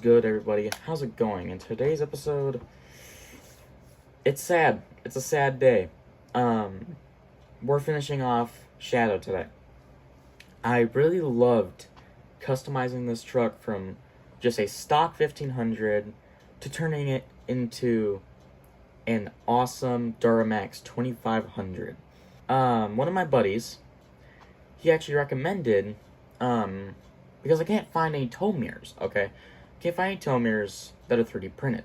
good, everybody? How's it going? In today's episode, it's sad. It's a sad day. We're finishing off Shadow today. I really loved customizing this truck from just a stock 1500 to turning it into an awesome Duramax 2500. One of my buddies, he actually recommended, because I can't find any tow mirrors, okay? Can't find any tow mirrors that are 3D printed.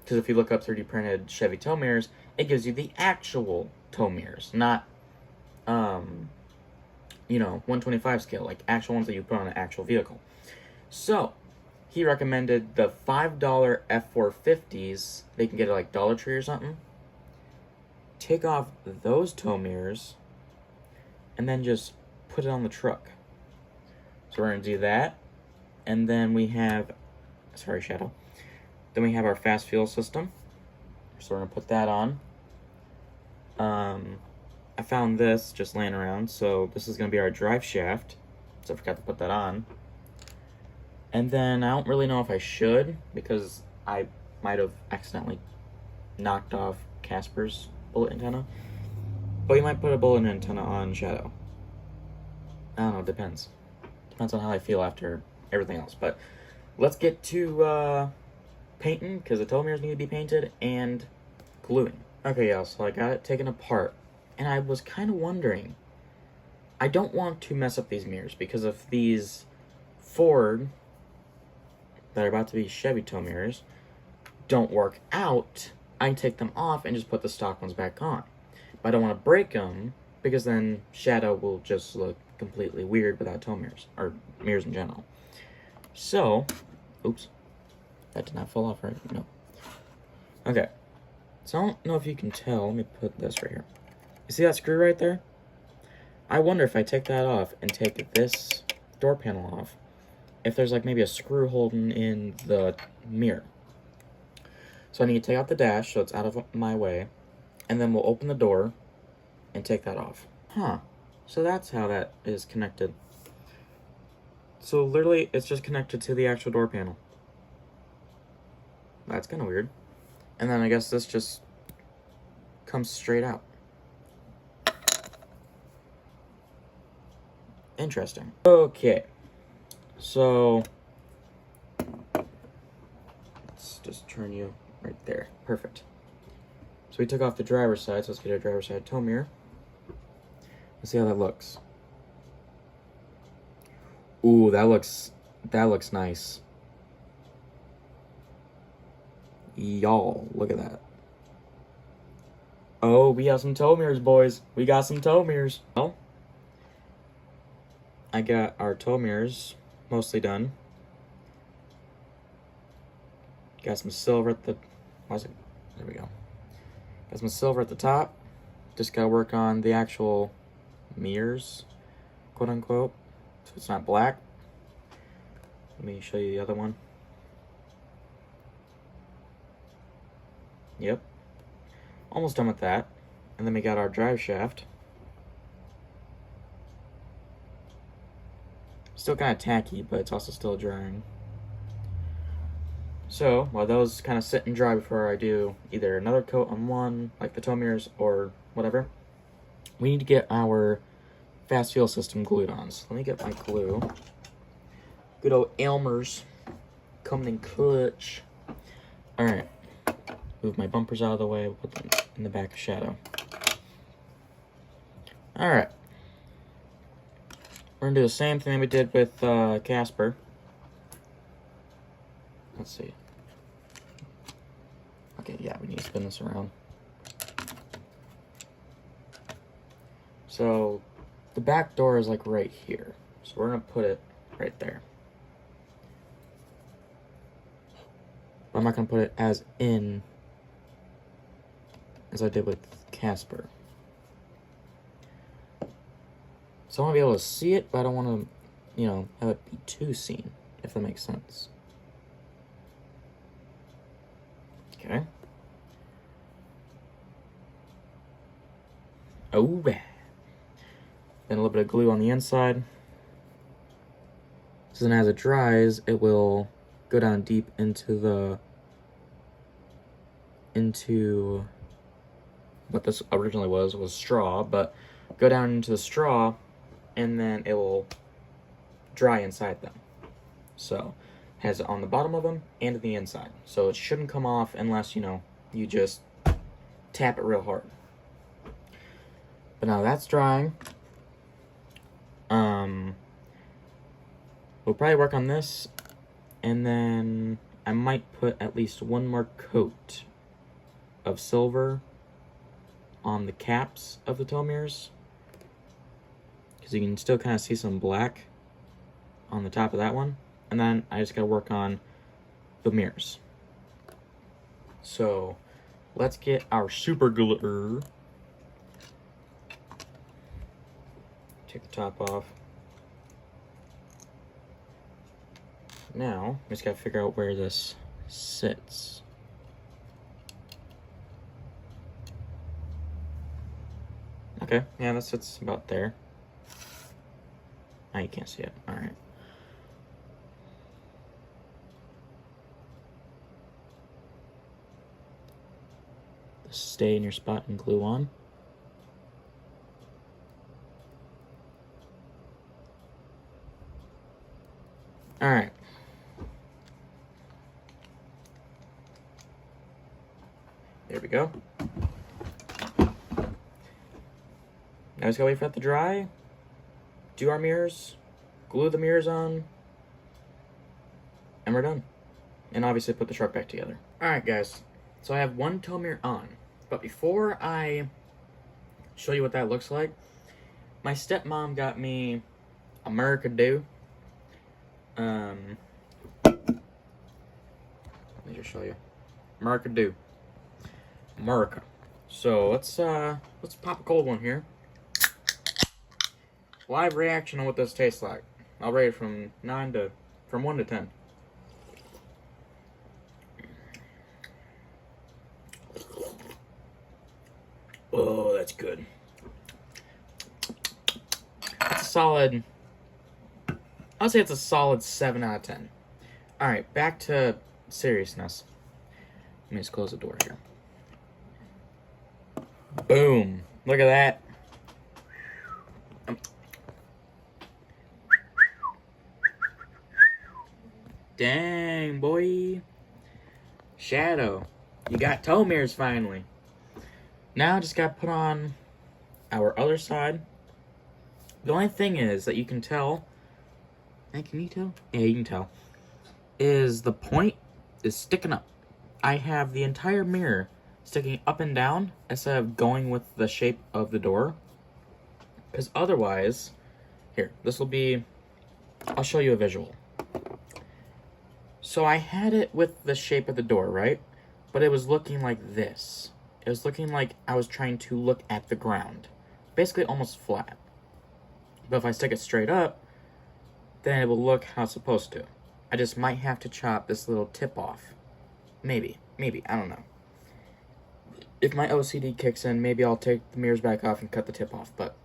Because if you look up 3D printed Chevy tow mirrors, it gives you the actual tow mirrors, not, 125 scale, like actual ones that you put on an actual vehicle. So, he recommended the $5 F450s. They can get it like Dollar Tree or something. Take off those tow mirrors, and then just put it on the truck. So we're going to do that. And then we have, sorry, Shadow. Then we have our fast fuel system. So we're going to put that on. I found this just laying around. So this is going to be our drive shaft. So I forgot to put that on. And then I don't really know if I should, because I might have accidentally knocked off Casper's bullet antenna. But you might put a bullet antenna on Shadow. I don't know, it depends. Depends on how I feel after everything else. But let's get to painting, because the tow mirrors need to be painted, and gluing. Okay, yeah, so I got it taken apart. And I was kind of wondering, I don't want to mess up these mirrors, because if these Ford, that are about to be Chevy tow mirrors, don't work out, I can take them off and just put the stock ones back on. But I don't want to break them, because then Shadow will just look completely weird without tow mirrors, or mirrors in general. So, oops, that did not fall off, right? No. Okay, so I don't know if you can tell. Let me put this right here. You see that screw right there? I wonder if I take that off and take this door panel off, if there's like maybe a screw holding in the mirror. So I need to take out the dash so it's out of my way, and then we'll open the door and take that off. Huh. So that's how that is connected. So literally, it's just connected to the actual door panel. That's kind of weird. And then I guess this just comes straight out. Interesting. Okay. So let's just turn you right there. Perfect. So we took off the driver's side, so let's get our driver's side tow mirror. Let's see how that looks. Ooh, that looks nice. Y'all, look at that. Oh, we got some tow mirrors, boys. We got some tow mirrors. Well, I got our tow mirrors mostly done. Got some silver at the, there we go. Got some silver at the top. Just gotta work on the actual mirrors, quote unquote, so it's not black. Let me show you the other one. Yep, almost done with that. And then we got our drive shaft. Still kind of tacky, but it's also still drying. So while those kind of sit and dry before I do either another coat on one, like the tow mirrors or whatever, we need to get our fast fuel system glued on. So let me get my glue. Good old Elmer's coming in clutch. Alright. Move my bumpers out of the way. We'll put them in the back of Shadow. Alright. We're going to do the same thing we did with Casper. Let's see. Okay, yeah, we need to spin this around. So, the back door is like right here. So we're going to put it right there. I'm not going to put it as in as I did with Casper. So I want to be able to see it, but I don't want to, have it be too seen, if that makes sense. Okay. Oh, then a little bit of glue on the inside. So then as it dries, it will go down deep into what this originally was straw, but go down into the straw and then it will dry inside them. So it has it on the bottom of them and the inside. So it shouldn't come off unless, you know, you just tap it real hard. But now that's drying. We'll probably work on this, and then I might put at least one more coat of silver on the caps of the tow mirrors, because you can still kind of see some black on the top of that one. And then I just gotta work on the mirrors. So let's get our super glue. Take the top off. Now, I just gotta figure out where this sits. Okay, yeah, that sits about there. Now you can't see it. Alright. Stay in your spot and glue on. Alright. There we go. Now just gotta wait for that to dry. Do our mirrors. Glue the mirrors on. And we're done. And obviously put the truck back together. Alright guys. So I have one tow mirror on. But before I show you what that looks like, my stepmom got me America Do. Let me just show you. America Do. America. So let's pop a cold one here. Live reaction on what this tastes like. I'll rate it from 1 to 10. Oh, that's good. That's a solid, I'll say it's a solid 7 out of 10. Alright, back to seriousness. Let me just close the door here. Boom. Look at that. Dang, boy. Shadow. You got tow mirrors finally. Now I just got to put on our other side. The only thing is that you can tell, hey, can you tell? Yeah, you can tell, is the point is sticking up. I have the entire mirror sticking up and down instead of going with the shape of the door. Because otherwise, here, this will be, I'll show you a visual. So I had it with the shape of the door, right? But it was looking like this. It was looking like I was trying to look at the ground. Basically almost flat. But if I stick it straight up, then it will look how it's supposed to. I just might have to chop this little tip off. Maybe, I don't know. If my OCD kicks in, maybe I'll take the mirrors back off and cut the tip off, but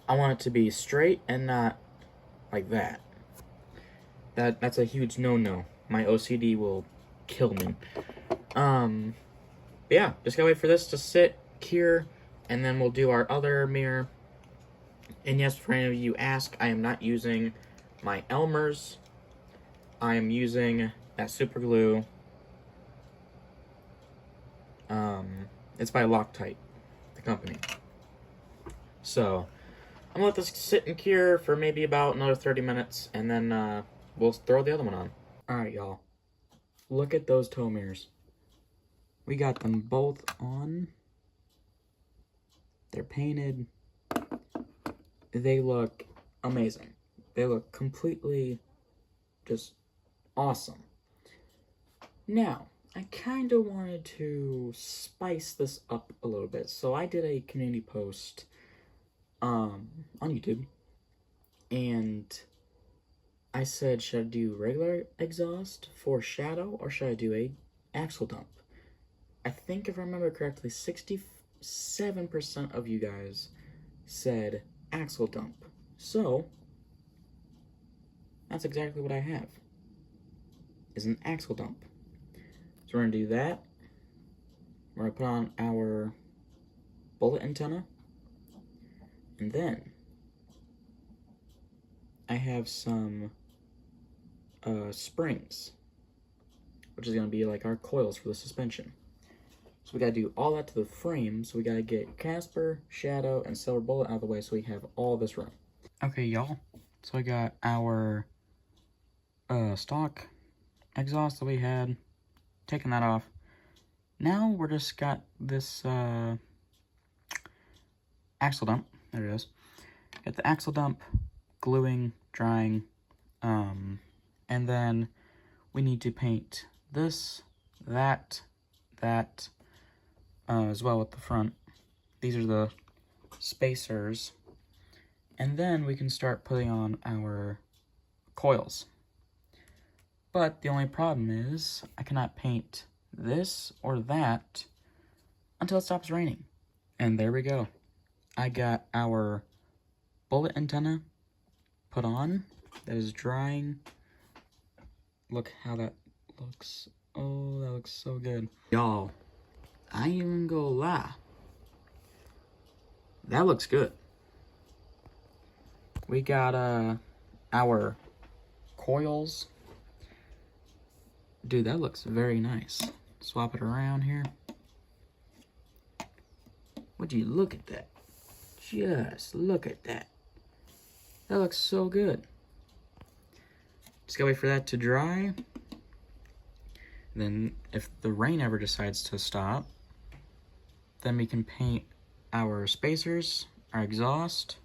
I want it to be straight and not like that. That's a huge no-no. My OCD will kill me. Yeah, just gotta wait for this to sit, cure, and then we'll do our other mirror. And yes, for any of you ask, I am not using my Elmer's. I am using that super glue. It's by Loctite, the company. So, I'm gonna let this sit and cure for maybe about another 30 minutes, and then we'll throw the other one on. Alright, y'all. Look at those tow mirrors. We got them both on. They're painted. They look amazing. They look completely just awesome. Now, I kind of wanted to spice this up a little bit. So I did a community post on YouTube. And I said, should I do regular exhaust for Shadow or should I do a axle dump? I think if I remember correctly, 67% of you guys said axle dump. So, that's exactly what I have. is an axle dump. So we're gonna do that. We're gonna put on our bullet antenna. And then I have some springs, which is gonna be like our coils for the suspension. So we gotta do all that to the frame. So we gotta get Casper, Shadow, and Silver Bullet out of the way so we have all this room. Okay, y'all. So I got our stock exhaust that we had, taking that off. Now we're just got this axle dump. There it is. Got the axle dump, gluing, drying, and then we need to paint this, that, as well at the front. These are the spacers. And then we can start putting on our coils. But the only problem is I cannot paint this or that until it stops raining. And there we go. I got our bullet antenna put on. That is drying. Look how that looks. Oh, that looks so good. Y'all, I ain't even gonna lie. That looks good. We got our coils. Dude, that looks very nice. Swap it around here. Would you look at that? Just look at that. That looks so good. Just gotta wait for that to dry. Then if the rain ever decides to stop, then we can paint our spacers, our exhaust,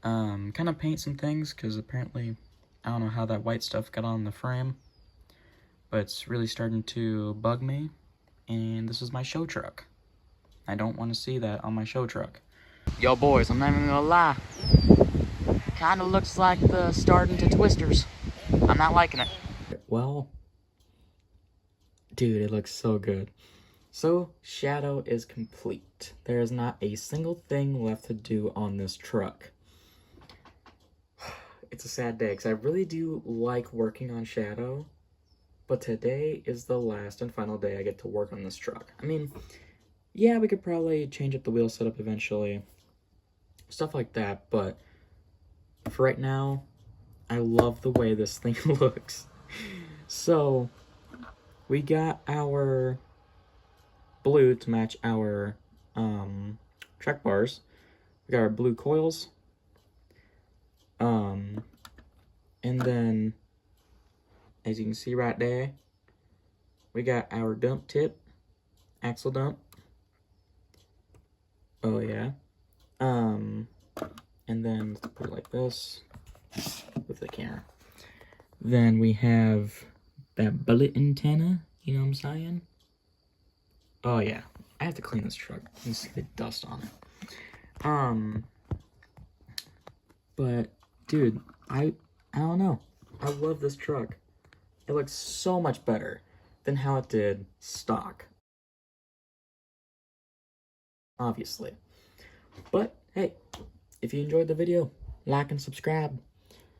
kind of paint some things, because apparently, I don't know how that white stuff got on the frame, but it's really starting to bug me, and this is my show truck. I don't want to see that on my show truck. Yo boys, I'm not even gonna lie. Kinda looks like the start into Twisters. I'm not liking it. Well, dude, it looks so good. So, Shadow is complete. There is not a single thing left to do on this truck. It's a sad day, because I really do like working on Shadow, but today is the last and final day I get to work on this truck. I mean, yeah, we could probably change up the wheel setup eventually, stuff like that, but for right now, I love the way this thing looks. So, we got our blue to match our track bars. We got our blue coils. And then, as you can see right there, we got our dump tip, axle dump. Oh yeah. And then let's put it like this with the camera. Then we have that bullet antenna, you know what I'm saying? Oh yeah, I have to clean this truck. You can see the dust on it. But dude, I don't know. I love this truck. It looks so much better than how it did stock. Obviously. But hey, if you enjoyed the video, like and subscribe.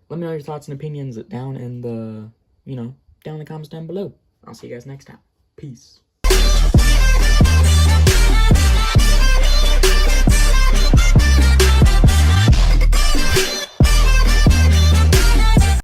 Let me know your thoughts and opinions down in the, down in the comments down below. I'll see you guys next time. Peace.